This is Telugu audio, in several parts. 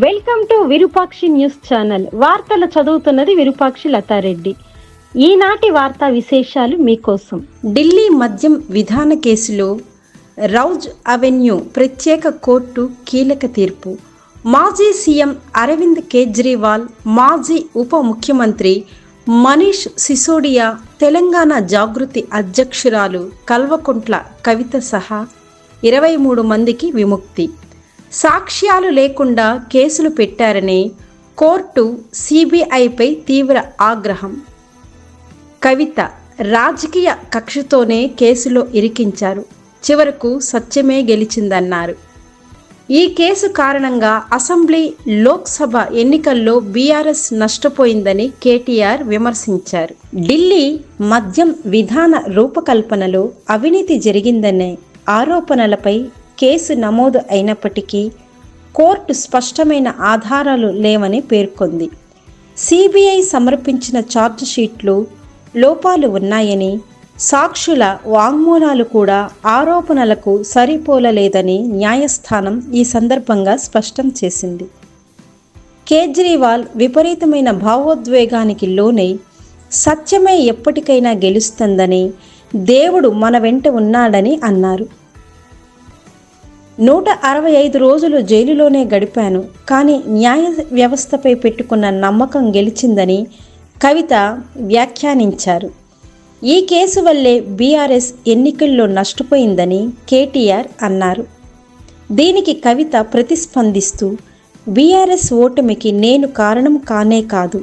Welcome to Virupakshi news channel. వార్తలు చదువుతున్నది విరూపాక్షి లతారెడ్డి. ఈనాటి వార్తా విశేషాలు మీకోసం. ఢిల్లీ మద్యం విధాన కేసులో రౌజ్ అవెన్యూ ప్రత్యేక కోర్టు కీలక తీర్పు. మాజీ సీఎం అరవింద్ కేజ్రీవాల్, మాజీ ఉప ముఖ్యమంత్రి మనీష్ సిసోడియా, తెలంగాణ జాగృతి అధ్యక్షురాలు కల్వకుంట్ల కవిత సహా 23 మందికి విముక్తి. సాక్ష్యాలు లేకుండా కేసులు పెట్టారని కోర్టు సిబిఐపై తీవ్ర ఆగ్రహం. కవిత రాజకీయ కక్షతోనే కేసులో ఇరికించారు, చివరకు సత్యమే గెలిచిందన్నారు. ఈ కేసు కారణంగా అసెంబ్లీ, లోక్సభ ఎన్నికల్లో బీఆర్ఎస్ నష్టపోయిందని కేటీఆర్ విమర్శించారు. ఢిల్లీ మద్యం విధాన రూపకల్పనలో అవినీతి జరిగిందనే ఆరోపణలపై కేసు నమోదు అయినప్పటికీ కోర్టు స్పష్టమైన ఆధారాలు లేవని పేర్కొంది. సిబిఐ సమర్పించిన ఛార్జిషీట్లు లోపాలు ఉన్నాయని, సాక్షుల వాంగ్మూలాలు కూడా ఆరోపణలకు సరిపోలలేదని న్యాయస్థానం ఈ సందర్భంగా స్పష్టం చేసింది. కేజ్రీవాల్ విపరీతమైన భావోద్వేగానికి లోనై సత్యమే ఎప్పటికైనా గెలుస్తుందని, దేవుడు మన వెంట ఉన్నాడని అన్నారు. 165 రోజులు జైలులోనే గడిపాను, కానీ న్యాయ వ్యవస్థపై పెట్టుకున్న నమ్మకం గెలిచిందని కవిత వ్యాఖ్యానించారు. ఈ కేసు వల్లే బీఆర్ఎస్ ఎన్నికల్లో నష్టపోయిందని కేటీఆర్ అన్నారు. దీనికి కవిత ప్రతిస్పందిస్తూ, బీఆర్ఎస్ ఓటమికి నేను కారణం కానే కాదు,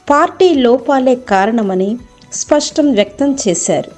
పార్టీ లోపాలే కారణమని స్పష్టం వ్యక్తం చేశారు.